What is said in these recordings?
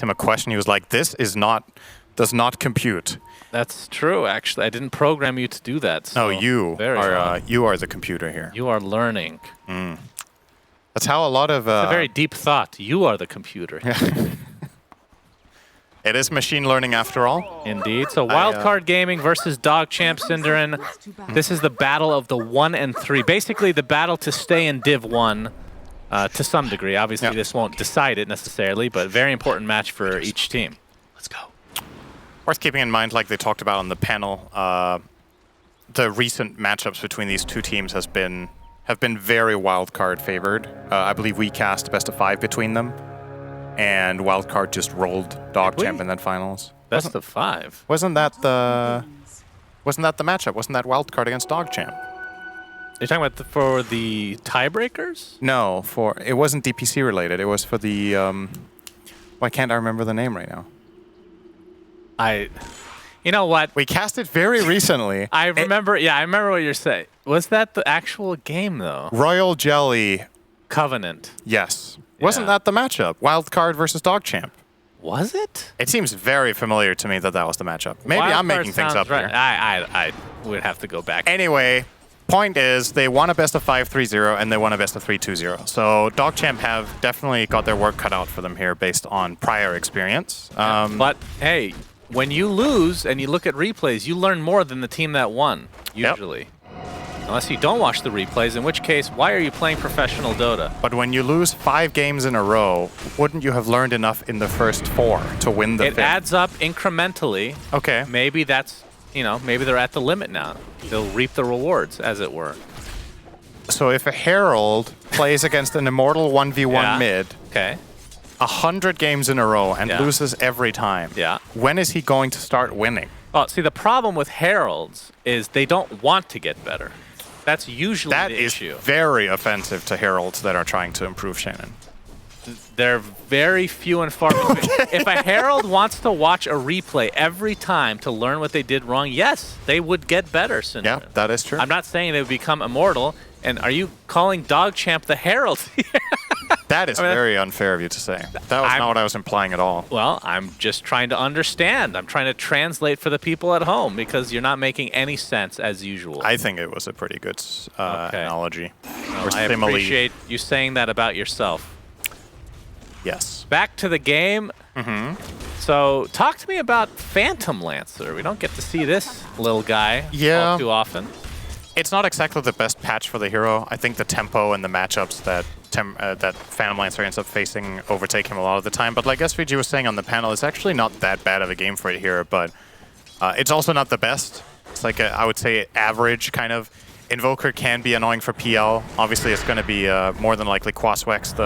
him a question. He was like, "This does not compute." That's true. Actually, I didn't program you to do that. So no, you are the computer here. You are learning. That's how a lot of. It's a very deep thought. You are the computer. It is machine learning after all. Indeed. So Wildcard Gaming versus DogChamp Cinderin. This is the battle of the 1 and 3. Basically, the battle to stay in Div 1 to some degree. Obviously, this won't decide it necessarily, but very important match for each team. Let's go. Worth keeping in mind, like they talked about on the panel, the recent matchups between these two teams have been very Wildcard favored. I believe we cast best of 5 between them. And Wildcard just rolled DogChamp in that finals. Best of 5. Wasn't that the matchup? Wasn't that Wildcard against DogChamp? You're talking about for the tiebreakers? No, it wasn't DPC related. It was for the why can't I remember the name right now? You know what? We cast it very recently. I remember. I remember what you're saying. Was that the actual game though? Royal Jelly Covenant. Yes. Wasn't that the matchup? Wildcard versus DogChamp. Was it? It seems very familiar to me that was the matchup. Maybe I'm making things up here. I would have to go back. Anyway, point is they won a best of 5 3-0 and they won a best of 3 2-0. So DogChamp have definitely got their work cut out for them here based on prior experience. But hey, when you lose and you look at replays, you learn more than the team that won, usually. Yep. Unless you don't watch the replays, in which case, why are you playing professional Dota? But when you lose 5 games in a row, wouldn't you have learned enough in the first 4 to win the 5th? It adds up incrementally. Okay. Maybe that's, maybe they're at the limit now. They'll reap the rewards, as it were. So if a Herald plays against an Immortal 1v1 mid, 100 games in a row and loses every time, when is he going to start winning? Well, see, the problem with Heralds is they don't want to get better. That's usually the issue. That is very offensive to Heralds that are trying to improve Shannon. They're very few and far between. If a Herald wants to watch a replay every time to learn what they did wrong, yes, they would get better soon. Yeah, that is true. I'm not saying they would become immortal. And are you calling DogChamp the Herald? That is very unfair of you to say. That was not what I was implying at all. Well, I'm just trying to understand. I'm trying to translate for the people at home because you're not making any sense as usual. I think it was a pretty good analogy. Well, I appreciate you saying that about yourself. Yes. Back to the game. So talk to me about Phantom Lancer. We don't get to see this little guy all too often. It's not exactly the best patch for the hero. I think the tempo and the matchups that Phantom Lancer ends up facing overtake him a lot of the time. But like SVG was saying on the panel, it's actually not that bad of a game for it here, but it's also not the best. It's like I would say average kind of. Invoker can be annoying for PL. Obviously, it's going to be more than likely Quaswex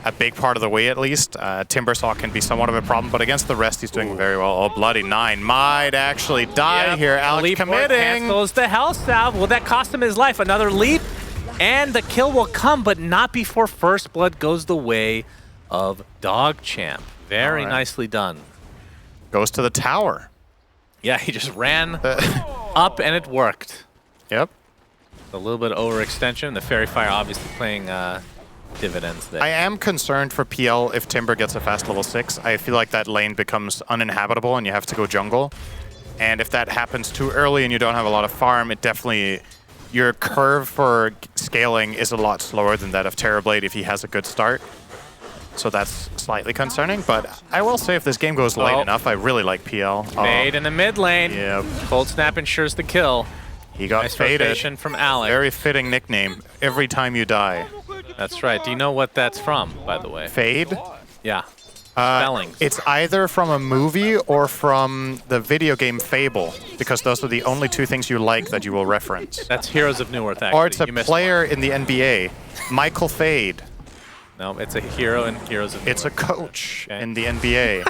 a big part of the way at least. Timbersaw can be somewhat of a problem, but against the rest, he's doing very well. Oh, Bloody 9 might actually die here. Alex committing. Cancels the health salve. Will that cost him his life? Another leap, and the kill will come, but not before First Blood goes the way of DogChamp. Very nicely done. Goes to the tower. Yeah, he just ran up, and it worked. Yep. A little bit of overextension. The Fairy Fire obviously playing dividends there. I am concerned for PL if Timber gets a fast level 6. I feel like that lane becomes uninhabitable and you have to go jungle. And if that happens too early and you don't have a lot of farm, it definitely... Your curve for scaling is a lot slower than that of Terrorblade if he has a good start. So that's slightly concerning, but I will say if this game goes late enough, I really like PL. Fade in the mid lane. Yep. Cold Snap ensures the kill. He got faded. From Alex. Very fitting nickname. Every time you die. That's right. Do you know what that's from, by the way? Fade? Yeah. Spellings. It's either from a movie or from the video game Fable, because those are the only 2 things you like that you will reference. That's Heroes of Newerth, actually. Or it's a player in the NBA, Michael Fade. No, it's a hero in Heroes of Newerth. It's a coach in the NBA.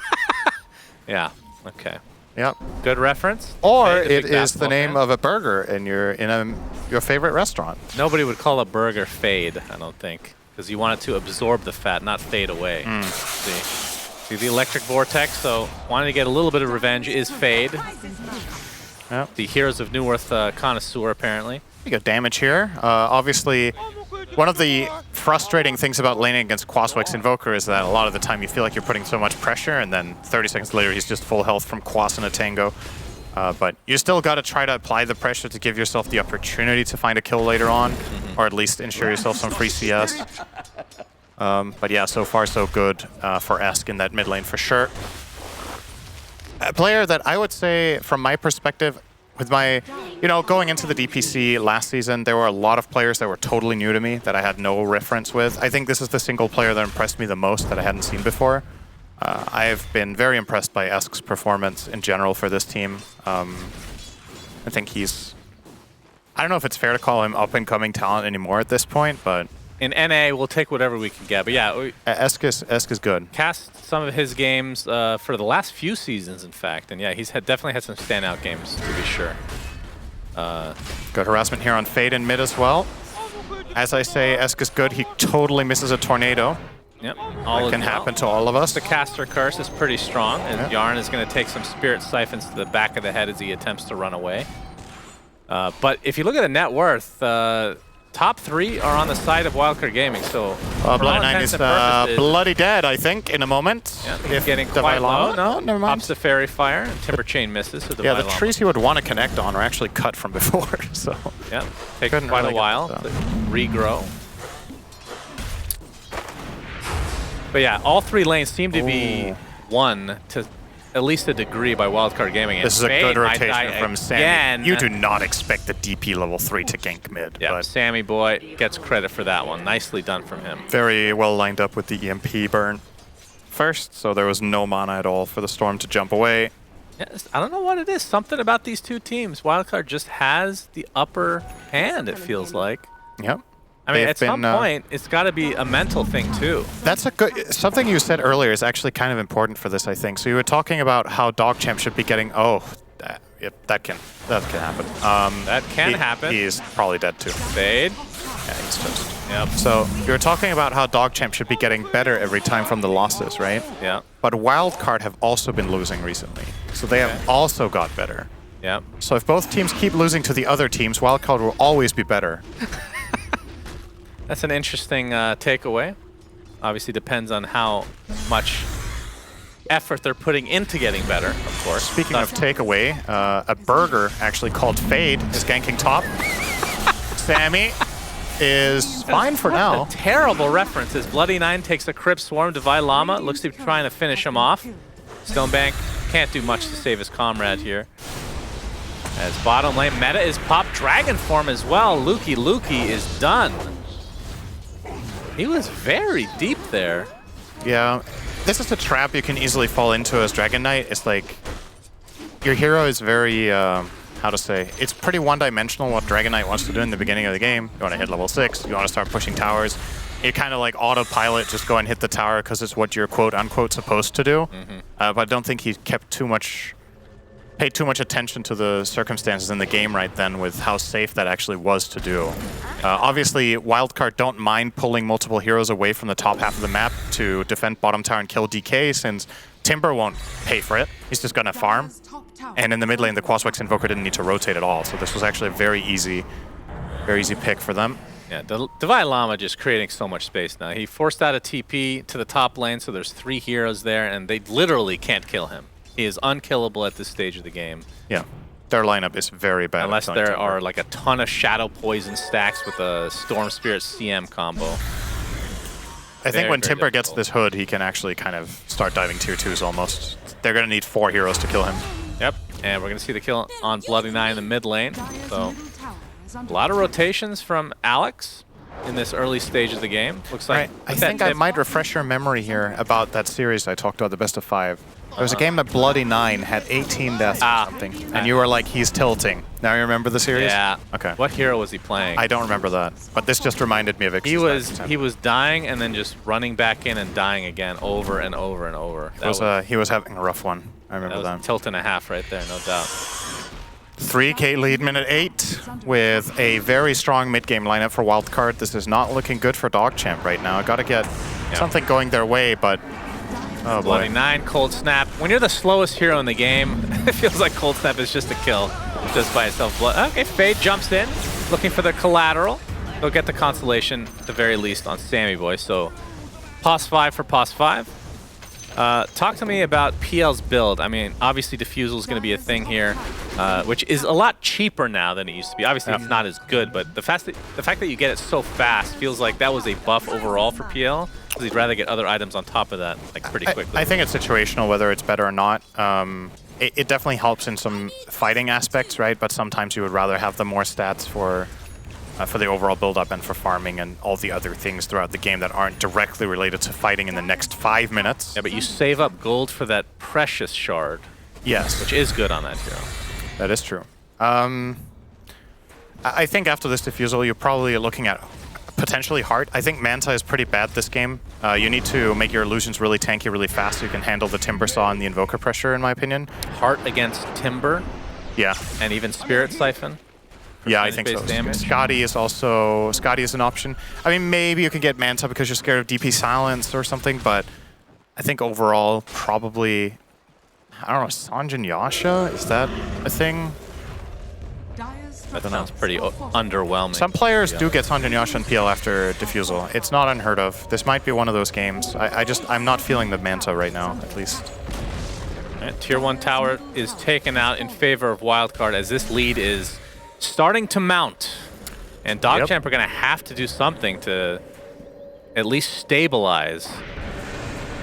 Yeah, okay. Yep. Good reference. Or it is the name of a burger in your favorite restaurant. Nobody would call a burger Fade, I don't think, because you want it to absorb the fat, not fade away. See the electric vortex, so wanting to get a little bit of revenge is Fade. Yep. The Heroes of Newerth connoisseur, apparently. You got damage here. Obviously, one of the frustrating things about laning against Quaswex Invoker is that a lot of the time you feel like you're putting so much pressure, and then 30 seconds later he's just full health from Quas and a Tango. But you still got to try to apply the pressure to give yourself the opportunity to find a kill later on, or at least ensure yourself some free CS. But yeah, so far so good for Esk in that mid lane for sure. A player that I would say, from my perspective, with my, going into the DPC last season, there were a lot of players that were totally new to me that I had no reference with. I think this is the single player that impressed me the most that I hadn't seen before. I've been very impressed by Esk's performance in general for this team. I think he's... I don't know if it's fair to call him up-and-coming talent anymore at this point, but... In NA, we'll take whatever we can get. But yeah, Esk is good. Cast some of his games for the last few seasons, in fact. And yeah, he's definitely had some standout games, to be sure. Good harassment here on Fade in mid as well. As I say, Esk is good. He totally misses a tornado. Yep. That can happen to all of us. The caster curse is pretty strong, and Yarn is going to take some spirit siphons to the back of the head as he attempts to run away. But if you look at the net worth, top 3 are on the side of Wildcard Gaming, so Bloody9 is bloody dead, I think, in a moment. Yeah, he's getting quite low. No, never mind. Pops the Fairy Fire, and Timber Chain misses. So yeah, the trees he would want to connect on are actually cut from before, so... Yeah, takes quite a while to regrow. But yeah, all 3 lanes seem to be won to at least a degree by Wildcard Gaming. This is a good rotation from Sammy. You do not expect the DP level 3 to gank mid. Yeah, but Sammy boy gets credit for that one. Nicely done from him. Very well lined up with the EMP burn first, so there was no mana at all for the Storm to jump away. Yes, I don't know what it is. Something about these two teams. Wildcard just has the upper hand, it feels like. Yep. I mean, at some point, it's got to be a mental thing, too. That's a good... Something you said earlier is actually kind of important for this, I think. So you were talking about how DogChamp should be getting... that can happen. That can happen. He's probably dead, too. Fade. Yeah, he's toast. Yep. So you were talking about how DogChamp should be getting better every time from the losses, right? Yeah. But Wildcard have also been losing recently. So they have also got better. Yep. So if both teams keep losing to the other teams, Wildcard will always be better. That's an interesting takeaway. Obviously depends on how much effort they're putting into getting better, of course. Speaking of takeaway, a burger actually called Fade is ganking top. Sammy is fine for now. A terrible reference as Bloody9 takes a Crypt Swarm to Llama. Looks to be trying to finish him off. Stonebank can't do much to save his comrade here. As bottom lane meta is popped Dragon Form as well. Lukey is done. He was very deep there. Yeah, this is a trap you can easily fall into as Dragon Knight. It's like, your hero is very, how to say, it's pretty one-dimensional what Dragon Knight wants to do in the beginning of the game. You want to hit level 6, you want to start pushing towers. You kind of like autopilot, just go and hit the tower because it's what you're quote-unquote supposed to do. But I don't think he paid too much attention to the circumstances in the game right then with how safe that actually was to do. Obviously, Wildcard don't mind pulling multiple heroes away from the top half of the map to defend bottom tower and kill DK, since Timber won't pay for it. He's just gonna farm. And in the mid lane, the Quaswex Invoker didn't need to rotate at all, so this was actually a very easy pick for them. Yeah, Divine Llama just creating so much space now. He forced out a TP to the top lane, so there's 3 heroes there, and they literally can't kill him. He is unkillable at this stage of the game. Yeah, their lineup is very bad. Unless there are like a ton of Shadow Poison stacks with a Storm Spirit CM combo. I think when Timber gets this hood, he can actually kind of start diving tier 2s almost. They're going to need 4 heroes to kill him. Yep, and we're going to see the kill on Bloody9 in the mid lane. So, a lot of rotations from Alex in this early stage of the game. Looks like... I think I might refresh your memory here about that series I talked about, the best of 5. There was a game that Bloody9 had 18 deaths or something, and you were like, he's tilting. Now you remember the series? Yeah. Okay. What hero was he playing? I don't remember that, but this just reminded me of it. He was dying and then just running back in and dying again over and over and over. He was having a rough one. I remember that. Tilt and a half right there, no doubt. 3K lead, minute 8, with a very strong mid-game lineup for Wildcard. This is not looking good for DogChamp right now. Got to get something going their way, but oh boy. Bloody9, Cold Snap. When you're the slowest hero in the game, it feels like Cold Snap is just a kill just by itself. Okay, Fade jumps in, looking for the collateral. They'll get the consolation at the very least on Sammy Boy. So Pos 5 for Pos 5. Talk to me about PL's build. I mean, obviously Diffusal is going to be a thing here, which is a lot cheaper now than it used to be. Obviously, it's not as good, but the fact that you get it so fast feels like that was a buff overall for PL, because he'd rather get other items on top of that like pretty quickly. I think it's situational whether it's better or not. It definitely helps in some fighting aspects, right? But sometimes you would rather have the more stats for the overall build-up and for farming and all the other things throughout the game that aren't directly related to fighting in the next 5 minutes. Yeah, but you save up gold for that precious shard. Yes. Which is good on that hero. That is true. I think after this Diffusal, you're probably looking at potentially Heart. I think Manta is pretty bad this game. You need to make your illusions really tanky really fast so you can handle the Timber Saw and the Invoker pressure, in my opinion. Heart against Timber. Yeah. And even Spirit Siphon. Yeah, I think so. Scotty is an option. I mean, maybe you can get Manta because you're scared of DP Silence or something, but I think overall, probably, I don't know, Sanjin Yasha? Is that a thing? That sounds pretty underwhelming. Some players do get Sanjin Yasha and PL after Diffusal. It's not unheard of. This might be one of those games. I'm not feeling the Manta right now, at least. Right, Tier 1 tower is taken out in favor of Wildcard as this lead is starting to mount. And DogChamp are going to have to do something to at least stabilize.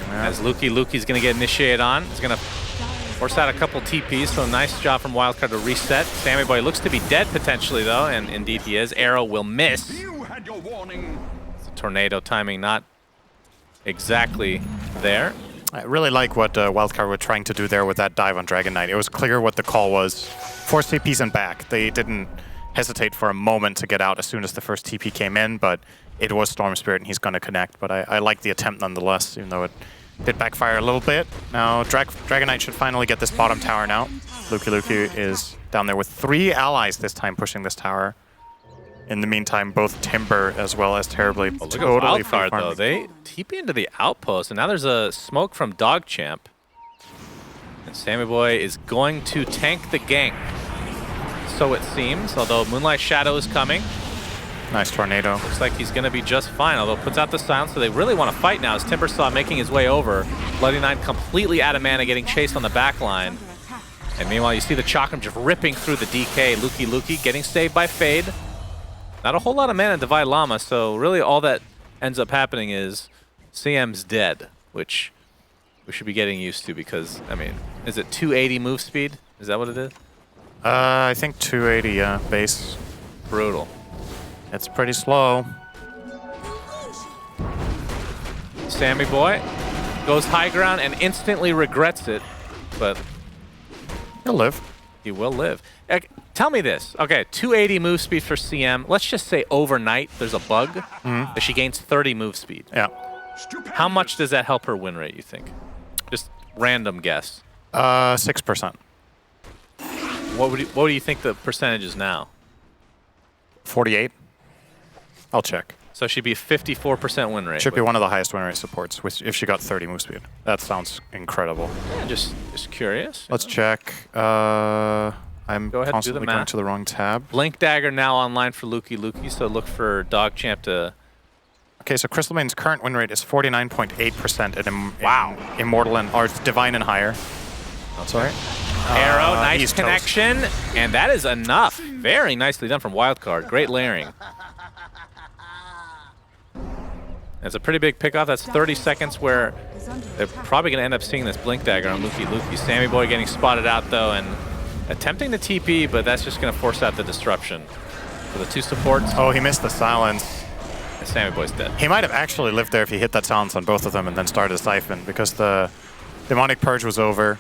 As Luki's going to get initiated on. He's going to force out a couple TPs, so nice job from Wildcard to reset. Sammy Boy looks to be dead potentially though, and indeed he is. Arrow will miss. It's a tornado timing not exactly there. I really like what Wildcard were trying to do there with that dive on Dragon Knight. It was clear what the call was. Force TPs and back. They didn't hesitate for a moment to get out as soon as the first TP came in, but it was Storm Spirit and he's going to connect. But I like the attempt nonetheless, even though it did backfire a little bit. Now Dragon Knight should finally get this bottom tower now. Luki is down there with 3 allies this time pushing this tower. In the meantime, both Timber as well as Terribly look at Wildcard though. They TP into the outpost, and now there's a smoke from DogChamp. And Sammy Boy is going to tank the gank. So it seems, although Moonlight Shadow is coming. Nice tornado. Looks like he's going to be just fine, although puts out the silence, so they really want to fight now as Timbersaw making his way over. Bloody Nine completely out of mana, getting chased on the back line. And meanwhile, you see the Chakram just ripping through the DK. Luki getting saved by Fade. Not a whole lot of mana in Divide Llama, so really all that ends up happening is CM's dead, which we should be getting used to because, I mean, is it 280 move speed? Is that what it is? I think 280, yeah, base. Brutal. It's pretty slow. Sammy Boy goes high ground and instantly regrets it, but he'll live. He will live. Tell me this. Okay, 280 move speed for CM. Let's just say overnight there's a bug that she gains 30 move speed. Yeah. How much does that help her win rate, you think? Just random guess. 6%. What do you think the percentage is now? 48. I'll check. So she'd be 54% win rate. Should be one of the highest win rate supports if she got 30 move speed. That sounds incredible. Yeah, just curious. Let's check. I'm constantly going to the wrong tab. Blink Dagger now online for Luki, so look for DogChamp to... Okay, so Crystal Main's current win rate is 49.8% at Immortal or Divine and higher. Oh, sorry. Arrow, nice connection, and that is enough. Very nicely done from Wildcard. Great layering. That's a pretty big pickoff. That's 30 seconds where they're probably going to end up seeing this Blink Dagger on Luki. Sammy Boy getting spotted out, though, and attempting the TP, but that's just going to force out the disruption. For the 2 supports. Oh, he missed the silence. And Sammy Boy's dead. He might have actually lived there if he hit that silence on both of them and then started a Siphon, because the Demonic Purge was over.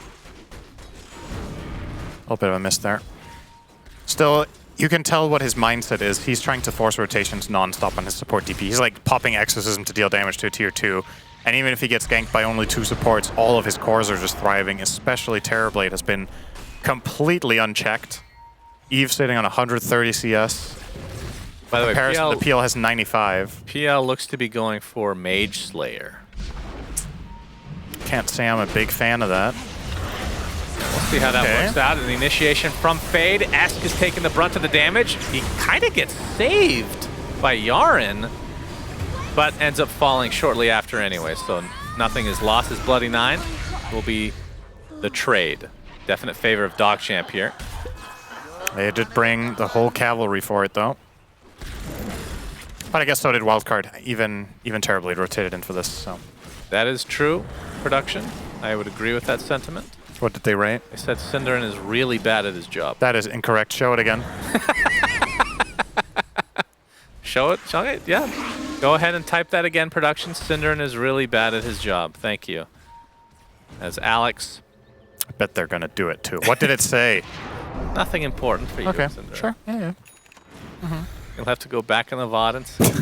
A little bit of a miss there. Still, you can tell what his mindset is. He's trying to force rotations non-stop on his support DP. He's like popping Exorcism to deal damage to a tier 2. And even if he gets ganked by only 2 supports, all of his cores are just thriving, especially Terrorblade has been completely unchecked. Eve sitting on 130 CS. By the way, the PL has 95. PL looks to be going for Mage Slayer. Can't say I'm a big fan of that. We'll see how that works out. And the initiation from Fade. Esk is taking the brunt of the damage. He kind of gets saved by Yaren, but ends up falling shortly after anyway, so nothing is lost. His Bloody 9 will be the trade. Definite favor of DogChamp here. They did bring the whole cavalry for it, though. But I guess so did Wildcard. Even terribly rotated in for this. So that is true, production. I would agree with that sentiment. What did they rate? They said Synderen is really bad at his job. That is incorrect. Show it again. Show it? Yeah. Go ahead and type that again, production. Synderen is really bad at his job. Thank you. As Alex. I bet they're going to do it, too. What did it say? Nothing important for you, okay, Synderen. Sure. Yeah. You'll have to go back in the VOD and see.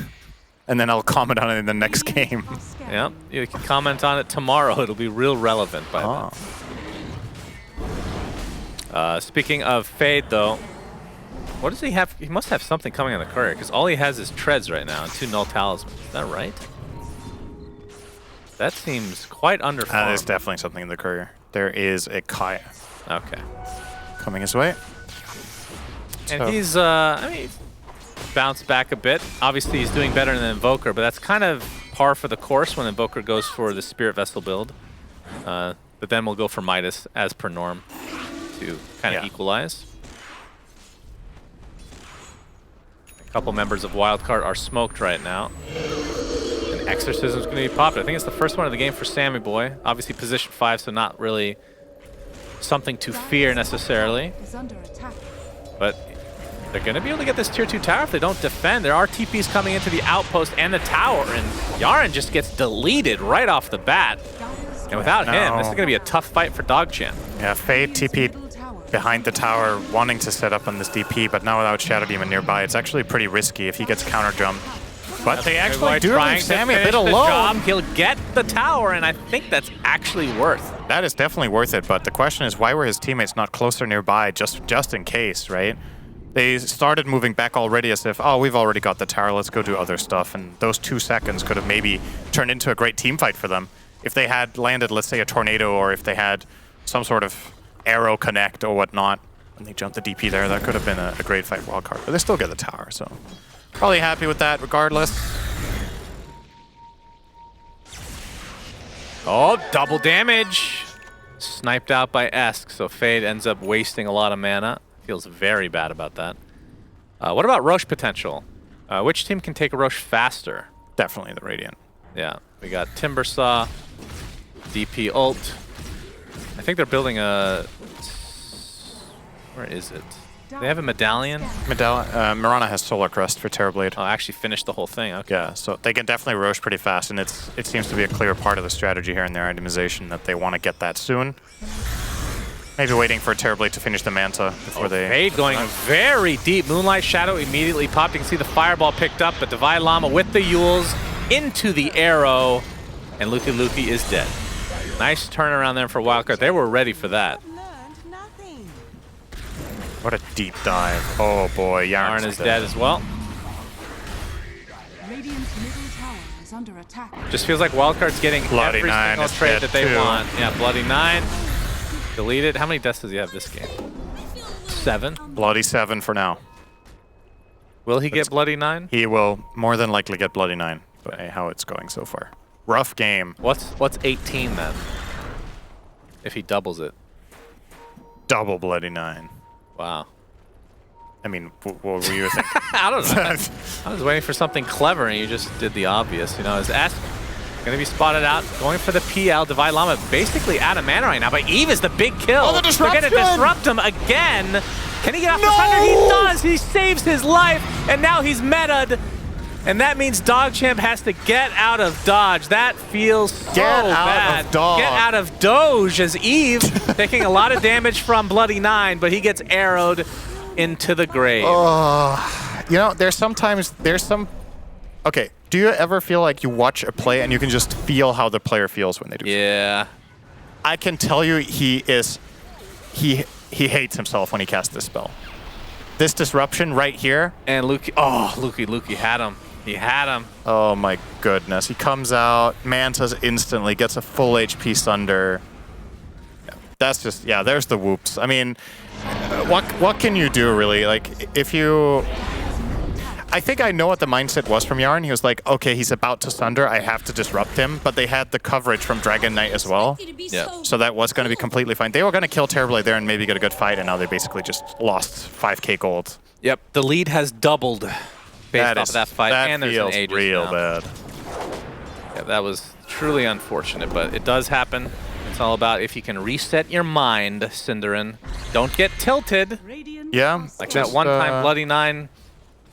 And then I'll comment on it in the next game. Yeah, you can comment on it tomorrow. It'll be real relevant by then. Speaking of Fade, though, what does he have? He must have something coming on the courier, because all he has is Treads right now and 2 Null Talismans. Is that right? That seems quite underfarmed. There's definitely something in the courier. There is a Kaya. Okay. Coming his way. And he's, I mean, he's bounced back a bit. Obviously, he's doing better than Invoker, but that's kind of par for the course when Invoker goes for the Spirit Vessel build. But then we'll go for Midas as per norm to kind of equalize. A couple members of Wildcard are smoked right now. And Exorcism's going to be popped. I think it's the first one of the game for Sammy Boy. Obviously position 5, so not really something to fear necessarily. But they're going to be able to get this tier 2 tower if they don't defend. There are TPs coming into the outpost and the tower, and Yaren just gets deleted right off the bat. And without him, this is going to be a tough fight for DogChamp. Yeah, Fade TP behind the tower, wanting to set up on this DP, but now without Shadow Demon nearby, it's actually pretty risky if he gets counter jumped. But they actually do leave Sammy a bit alone. He'll get the tower, and I think that's actually worth. That is definitely worth it, but the question is, why were his teammates not closer nearby, just in case, right? They started moving back already as if, oh, we've already got the tower, let's go do other stuff, and those 2 seconds could have maybe turned into a great team fight for them. If they had landed, let's say, a tornado, or if they had some sort of arrow connect or whatnot, and they jumped the DP there, that could have been a great fight for Wildcard. But they still get the tower, so probably happy with that regardless. Oh, double damage! Sniped out by Esk, so Fade ends up wasting a lot of mana. Feels very bad about that. What about Roche potential? Which team can take a Roche faster? Definitely the Radiant. Yeah, we got Timbersaw, DP ult. I think they're building a... Where is it? They have a medallion? Mirana has Solar Crest for Terrorblade. Oh, actually finished the whole thing, okay. Yeah, so they can definitely Roche pretty fast, and it seems to be a clear part of the strategy here in their itemization that they want to get that soon. Maybe waiting for Terrorblade to finish the Manta before they... Fade going very deep. Moonlight Shadow immediately popped. You can see the Fireball picked up, but Divide Llama with the Yules into the arrow, and Luki is dead. Nice turnaround there for Wildcard. They were ready for that. What a deep dive. Oh boy, Yaren is dead as well. Just feels like Wildcard's getting every single trade that they want. Yeah, Bloody 9. Deleted. How many deaths does he have this game? 7? Bloody 7 for now. Will he get Bloody 9? He will more than likely get Bloody 9, by how it's going so far. Rough game. What's 18 then? If he doubles it. Double Bloody 9. Wow. I mean, what were you thinking? I don't know. I was waiting for something clever, and you just did the obvious. You know, is Esk going to be spotted out, going for the PL. Divide Llama basically out of mana right now, but Eve is the big kill. Oh, the disruption! They're going to disrupt him again. Can he get off the thunder? He does. He saves his life, and now he's meta'd. And that means DogChamp has to get out of dodge. That feels so bad. Get out of Doge as Eve taking a lot of damage from Bloody 9, but he gets arrowed into the grave. You know, there's some... Okay, do you ever feel like you watch a play and you can just feel how the player feels when they do something? Yeah. I can tell you he hates himself when he casts this spell. This disruption right here. And Luki had him. He had him. Oh my goodness. He comes out, Mantas instantly, gets a full HP Sunder. That's just, yeah, there's the whoops. I mean, what can you do really? Like, if you... I think I know what the mindset was from Yarn. He was like, okay, he's about to Sunder. I have to disrupt him. But they had the coverage from Dragon Knight as well. Yeah. So that was going to be completely fine. They were going to kill Terrorblade there and maybe get a good fight, and now they basically just lost 5k gold. Yep, the lead has doubled based off of that fight, and there's an feels Aegis real now. bad. Yeah, that was truly unfortunate, but it does happen. It's all about if you can reset your mind, Cinderin. Don't get tilted. Yeah. Like that one time Bloody 9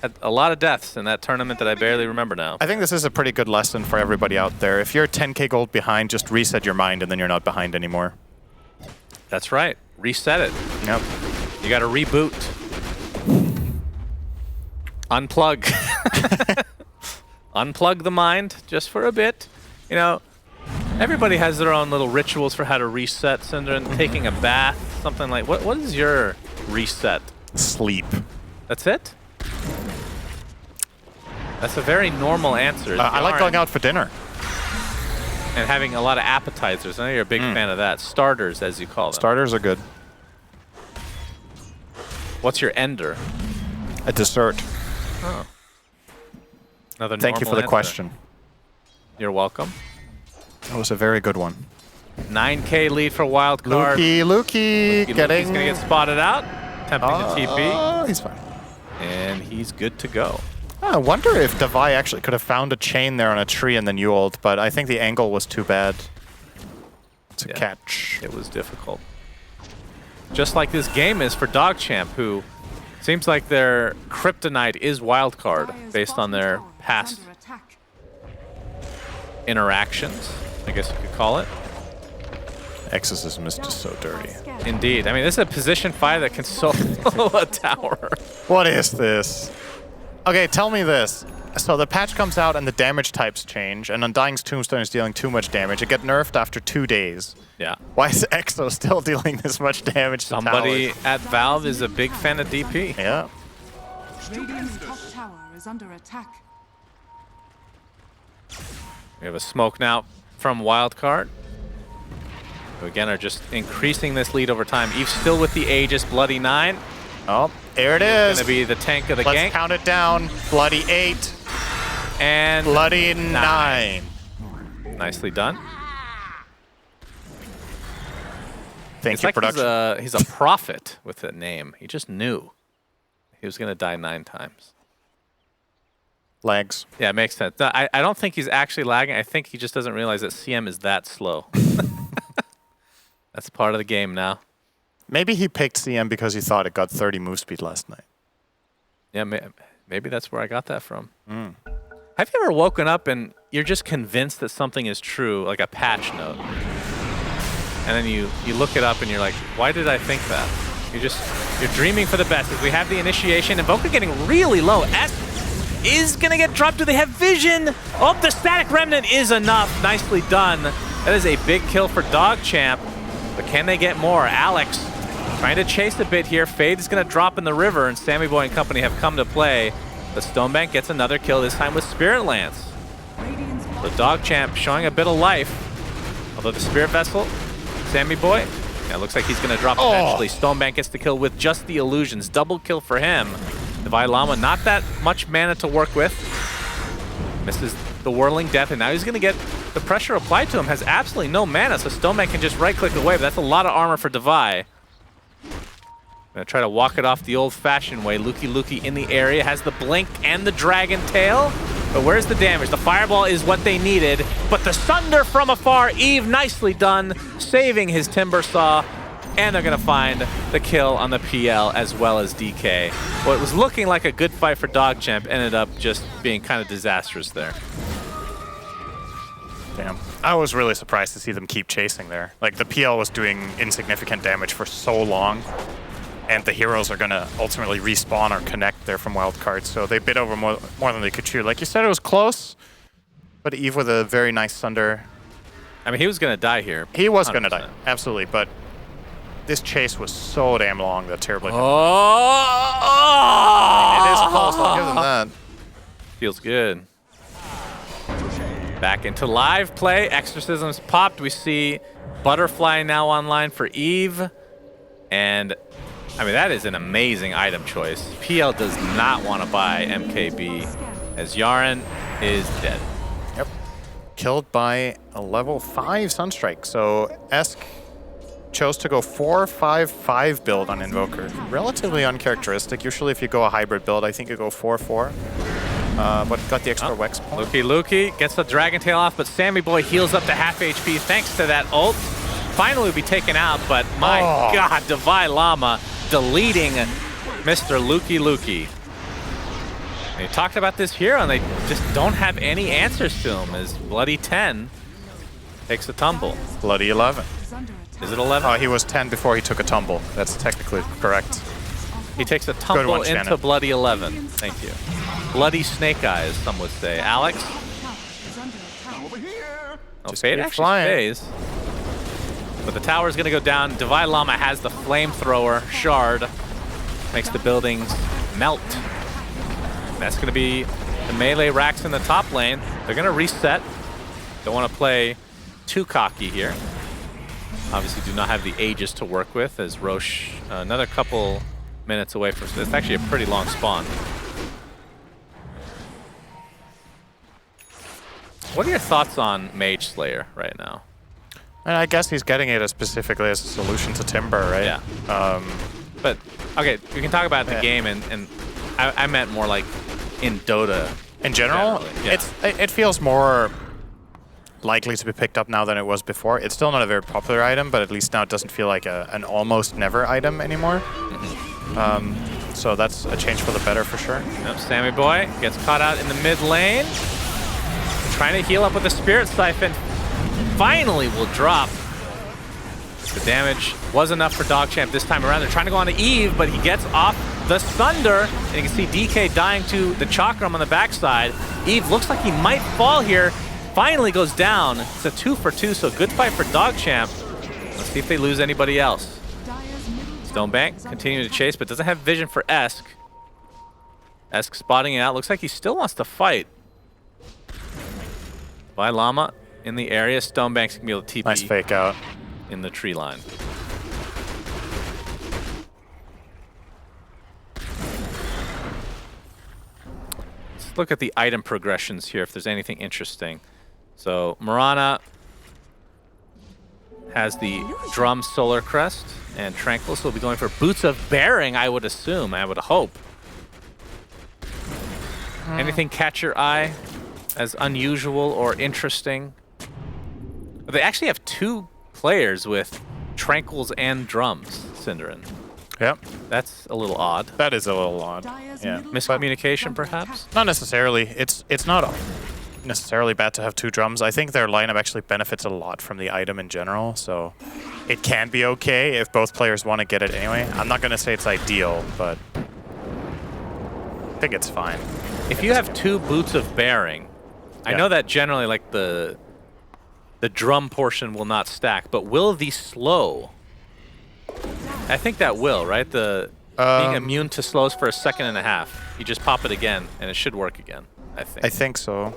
had a lot of deaths in that tournament that I barely remember now. I think this is a pretty good lesson for everybody out there. If you're 10k gold behind, just reset your mind, and then you're not behind anymore. That's right. Reset it. Yep. You got to reboot. Unplug. Unplug the mind just for a bit. You know, everybody has their own little rituals for how to reset, Cinderin. Taking a bath, something like... What is your reset? Sleep. That's it? That's a very normal answer. I like going out for dinner. And having a lot of appetizers. I know you're a big fan of that. Starters, as you call them. Starters are good. What's your ender? A dessert. Oh. Another Thank you for the answer. question. You're welcome. That was a very good one. 9k lead for Wildcard. Lukey getting... He's going to get spotted out. Attempting to TP. Oh, he's fine. And he's good to go. I wonder if Devi actually could have found a chain there on a tree and then Ewald, but I think the angle was too bad to catch. It was difficult. Just like this game is for DogChamp, who seems like their kryptonite is Wildcard based on their past interactions, I guess you could call it. Exorcism is just so dirty. Indeed. I mean, this is a position 5 that can solo a tower. What is this? Okay, tell me this. So the patch comes out and the damage types change, and Undying's Tombstone is dealing too much damage. It get nerfed after 2 days. Yeah. Why is Exo still dealing this much damage to Somebody towers? at Valve is a big fan of DP. Yeah. Radiant's top tower is under attack. We have a smoke now from Wildcard, who again are just increasing this lead over time. Eve's still with the Aegis, Bloody 9. Oh, there it is. Gonna be the tank of the Let's gank. count it down. Bloody 8. And Bloody 9. Nicely done. Thank It's you, like production. he's a prophet with that name. He just knew he was gonna die 9 times. Legs. Yeah, it makes sense. No, I don't think he's actually lagging. I think he just doesn't realize that CM is that slow. That's part of the game now. Maybe he picked CM because he thought it got 30 move speed last night. Yeah, maybe that's where I got that from. Have you ever woken up and you're just convinced that something is true, like a patch note, and then you look it up and you're like, why did I think that? You're dreaming for the best. As we have the initiation, Invoker getting really low. S is gonna get dropped. Do they have vision? Oh, the static remnant is enough. Nicely done. That is a big kill for DogChamp. But can they get more? Alex trying to chase a bit here. Fade is going to drop in the river, and Sammy Boy and company have come to play. The Stonebank gets another kill, this time with Spirit Lance. The DogChamp showing a bit of life. Although the Spirit Vessel, Sammy Boy, yeah, looks like he's going to drop eventually. Stonebank gets the kill with just the illusions. Double kill for him. The Llama, not that much mana to work with. Misses the Whirling Death, and now he's going to get the pressure applied to him. Has absolutely no mana, so Stoneman can just right-click away, but that's a lot of armor for Devi. Gonna try to walk it off the old-fashioned way. Lukey in the area, has the Blink and the Dragon Tail, but where's the damage? The Fireball is what they needed, but the Sunder from afar. Eve, nicely done, saving his Timber Saw, and they're gonna find the kill on the PL as well as DK. What was looking like a good fight for DogChamp ended up just being kind of disastrous there. Damn. I was really surprised to see them keep chasing there. Like, the PL was doing insignificant damage for so long, and the heroes are going to ultimately respawn or connect there from Wildcard, so they bit over more than they could chew. Like you said, it was close, but Eve with a very nice Sunder. I mean, he was going to die here. He was going to die, absolutely, but this chase was so damn long that terribly. Oh! It is close, I'll give them that. Feels good. Back into live play. Exorcism's popped. We see Butterfly now online for Eve. And I mean, that is an amazing item choice. PL does not want to buy MKB as Yaren is dead. Yep. Killed by a level 5 Sunstrike. So Esk chose to go 4-5-5 build on Invoker. Relatively uncharacteristic. Usually if you go a hybrid build, I think you go 4-4. But got the extra Wex point. Luki gets the Dragon Tail off, but Sammy Boy heals up to half HP thanks to that ult. Finally will be taken out, but my god, Divine Llama deleting Mr. Luki. They talked about this hero and they just don't have any answers to him as Bloody 10 takes a tumble. Bloody 11. Is it 11? Oh, he was 10 before he took a tumble. That's technically correct. He takes a tumble one, into Shannon. Bloody 11. Thank you. Bloody Snake Eyes, some would say. Alex? Oh, Just Fade keep actually flying. stays. But the tower's going to go down. Divine Llama has the flamethrower shard. Makes the buildings melt. That's going to be the melee racks in the top lane. They're going to reset. Don't want to play too cocky here. Obviously do not have the Aegis to work with as Roche another couple minutes away from this. It's actually a pretty long spawn. What are your thoughts on Mage Slayer right now? And I guess he's getting it as specifically as a solution to Timber, right? Yeah. But, okay, we can talk about the game, and I meant more like in Dota. In general, yeah. it feels more likely to be picked up now than it was before. It's still not a very popular item, but at least now it doesn't feel like an almost never item anymore. So that's a change for the better for sure. Yep, Sammy Boy gets caught out in the mid lane. Trying to heal up with the Spirit Siphon. Finally will drop. The damage was enough for DogChamp this time around. They're trying to go on to Eve, but he gets off the Thunder. And you can see DK dying to the Chakram on the backside. Eve looks like he might fall here. Finally goes down. It's a 2-for-2, so good fight for DogChamp. Let's see if they lose anybody else. Stonebank continuing to chase, but doesn't have vision for Esk. Esk spotting it out. Looks like he still wants to fight. By Llama in the area. Stonebank's gonna be able to TP Nice fake out. in the tree line. Let's look at the item progressions here if there's anything interesting. So Mirana has the Drum Solar Crest, and Tranquilus will be going for Boots of Bearing, I would assume, I would hope. Anything catch your eye as unusual or interesting? They actually have 2 players with Tranquils and Drums, Cinderin. Yep. That's a little odd. That is a little odd. Yeah. Miscommunication, perhaps? Not necessarily. It's not necessarily bad to have 2 drums. I think their lineup actually benefits a lot from the item in general, so it can be okay if both players want to get it anyway. I'm not going to say it's ideal, but I think it's fine. If you have 2 Boots of Bearing, I know that generally like the drum portion will not stack, but will the slow? I think that will, right? The being immune to slows for a second and a half. You just pop it again, and it should work again, I think. I think so.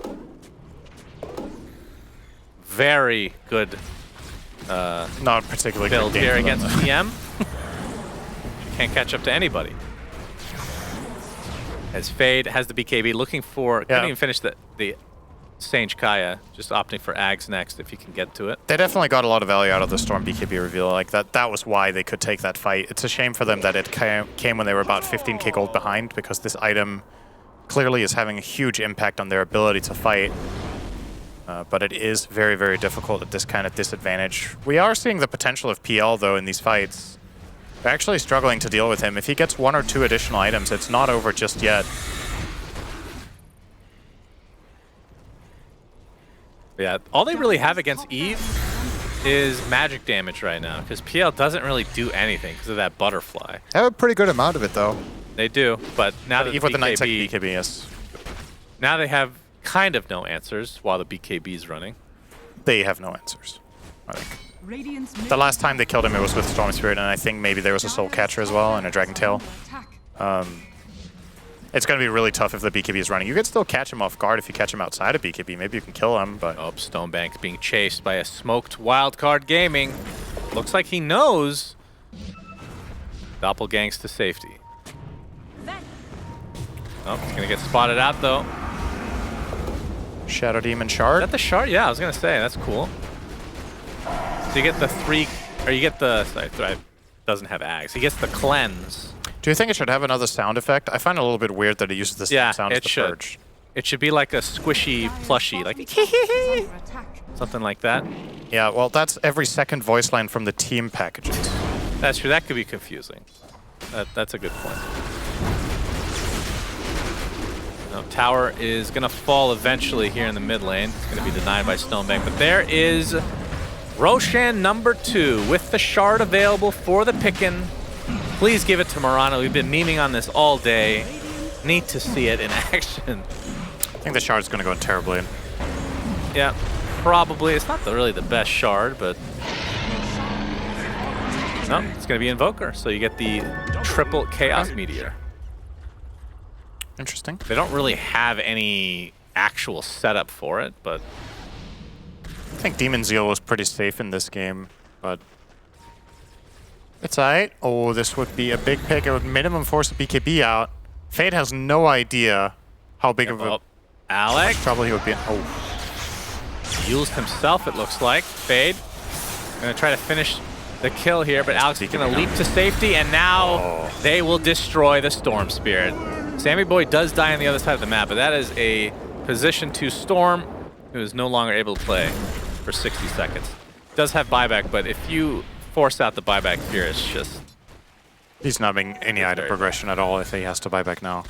Very good Not particularly build good game here for them, against TM. Can't catch up to anybody. As Fade has the BKB, looking for, couldn't even finish the Sange Kaya, just opting for Ags next if you can get to it. They definitely got a lot of value out of the Storm BKB reveal. Like that was why they could take that fight. It's a shame for them that it came when they were about 15k gold behind, because this item clearly is having a huge impact on their ability to fight. But it is very, very difficult at this kind of disadvantage. We are seeing the potential of PL, though, in these fights. They're actually struggling to deal with him. If he gets 1 or 2 additional items, it's not over just yet. Yeah, all they really have against Eve is magic damage right now, because PL doesn't really do anything because of that butterfly. They have a pretty good amount of it, though. They do, but now that Eve with the Night Tech BKB, yes. Now they have kind of no answers while the BKB is running. They have no answers, I think. The last time they killed him, it was with Storm Spirit, and I think maybe there was a Soul Catcher as well and a Dragon Tail. It's going to be really tough if the BKB is running. You can still catch him off guard if you catch him outside of BKB. Maybe you can kill him, but... Oh, Stonebank being chased by a smoked Wildcard Gaming. Looks like he knows Doppelgangs to safety. Oh, he's gonna get spotted out though. Shadow Demon Is Shard. that the shard? Yeah, I was gonna say, that's cool. So you get the 3, or you get the, sorry, doesn't have Ags. He gets the cleanse. Do you think it should have another sound effect? I find it a little bit weird that it uses the same sound as the should. Purge. It should be like a squishy plushie, like Under attack. something like that. Yeah, well, that's every second voice line from the team packages. That's true, that could be confusing. That's a good point. Now, tower is gonna fall eventually here in the mid lane. It's gonna be denied by Stonebank, but there is Roshan number 2 with the shard available for the pickin'. Please give it to Murano. We've been memeing on this all day. Need to see it in action. I think the Shard's going to go terribly. Yeah, probably. It's not really the best shard, but no, it's going to be Invoker. So you get the triple Chaos Meteor. Interesting. They don't really have any actual setup for it, but I think Demon Zeal was pretty safe in this game, but it's alright. Oh, this would be a big pick. It would minimum force a BKB out. Fade has no idea how big of a Alex trouble he would be in. Oh, used himself, it looks like. Fade gonna try to finish the kill here, but Alex is gonna leap to safety, and now they will destroy the Storm Spirit. Sammy Boy does die on the other side of the map, but that is a position to Storm, who is no longer able to play for 60 seconds. Does have buyback, but if you force out the buyback here, it's just... he's not making any item progression at all if he has to buy back now.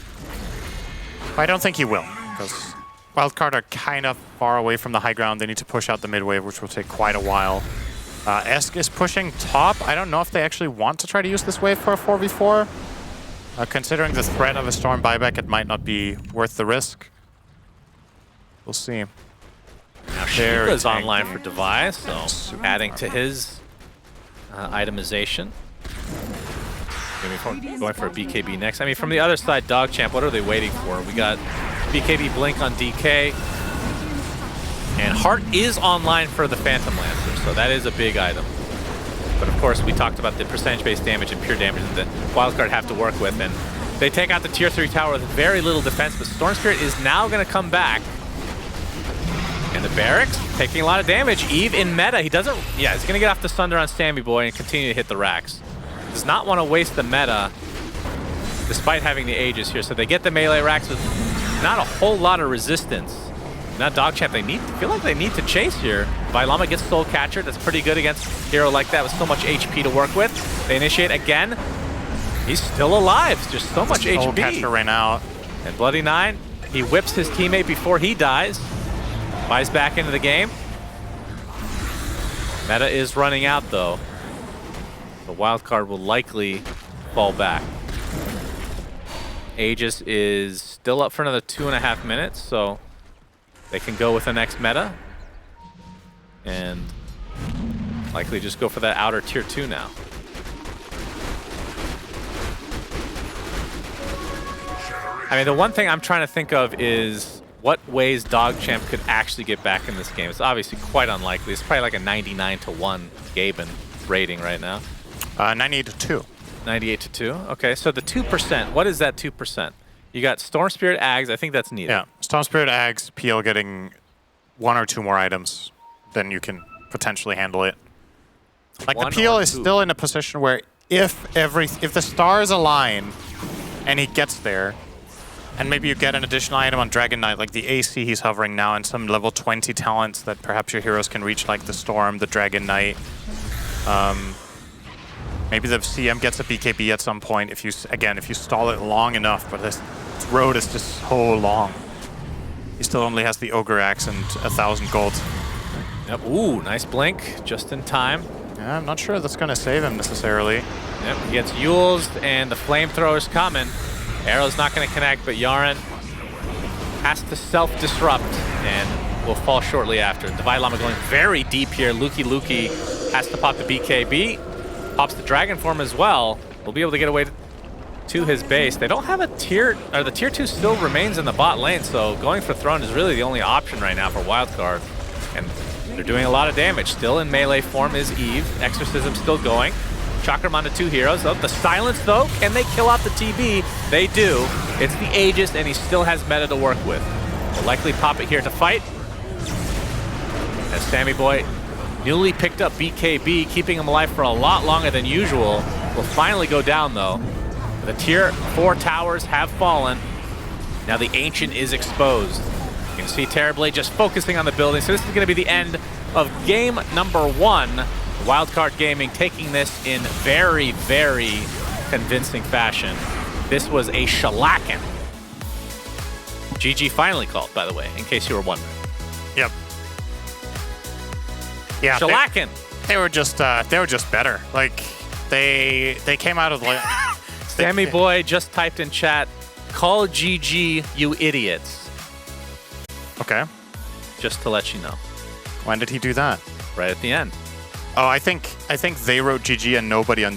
I don't think he will, because Wildcard are kind of far away from the high ground. They need to push out the mid wave, which will take quite a while. Esk is pushing top. I don't know if they actually want to try to use this wave for a 4v4. Considering the threat of a Storm buyback, it might not be worth the risk. We'll see. Now Shiva's online for Device, so adding to his itemization. Going for a BKB next. I mean, from the other side, DogChamp, what are they waiting for? We got BKB Blink on DK. And Heart is online for the Phantom Lancer, so that is a big item. But of course, we talked about the percentage-based damage and pure damage that Wildcard have to work with. And they take out the tier 3 tower with very little defense, but Storm Spirit is now going to come back. And the Barracks taking a lot of damage. Eve in meta. He doesn't... yeah, he's going to get off the Sunder on Sammy Boy and continue to hit the racks. Does not want to waste the meta, despite having the Aegis here. So they get the melee racks with not a whole lot of resistance. Now DogChamp, they feel like they need to chase here. Vailama gets Soul Catcher. That's pretty good against a hero like that with so much HP to work with. They initiate again. He's still alive. Just so much HP. Soul Catcher ran out. And Bloody Nine, he whips his teammate before he dies. Buys back into the game. Meta is running out though. The Wildcard will likely fall back. Aegis is still up for another 2.5 minutes, so they can go with the next meta. And likely just go for that outer tier 2 now. I mean, the one thing I'm trying to think of is what ways DogChamp could actually get back in this game. It's obviously quite unlikely. It's probably like a 99-1 Gaben rating right now. 98-2. 98-2. Okay, so the 2%, what is that 2%? You got Storm Spirit Ags, I think that's needed. Yeah, Storm Spirit Ags, PL getting 1 or 2 more items, then you can potentially handle it. Like the PL is still in a position where if the stars align and he gets there, and maybe you get an additional item on Dragon Knight, like the AC he's hovering now, and some level 20 talents that perhaps your heroes can reach, like the Storm, the Dragon Knight. Maybe the CM gets a BKB at some point if you stall it long enough, but this road is just so long. He still only has the Ogre Axe and 1,000 gold. Yep. Ooh, nice blink, just in time. Yeah, I'm not sure that's going to save him necessarily. Yep, he gets Yules, and the flamethrower's coming. Arrow's not going to connect, but Yaren has to self-disrupt and will fall shortly after. Divide Llama going very deep here. Luki has to pop the BKB. Pops the Dragon Form as well. We'll be able to get away to his base. They don't have a tier, or the tier 2 still remains in the bot lane, so going for Throne is really the only option right now for Wildcard. And they're doing a lot of damage. Still in melee form is Eve. Exorcism still going. Chakram onto 2 heroes. Oh, the silence, though. Can they kill off the TB? They do. It's the Aegis, and he still has meta to work with. Will likely pop it here to fight. As Sammy Boy, newly picked up BKB, keeping him alive for a lot longer than usual. Will finally go down, though. The tier 4 towers have fallen. Now the Ancient is exposed. You can see Terrorblade just focusing on the building. So this is going to be the end of game number 1. Wildcard Gaming taking this in very, very convincing fashion. This was a shellacking. GG finally called, by the way, in case you were wondering. Yep. Yeah. Shellacking. They were just better. Like they came out of like. Sammy Boy just typed in chat, "Call GG, you idiots." Okay. Just to let you know. When did he do that? Right at the end. Oh, I think they wrote GG and nobody on the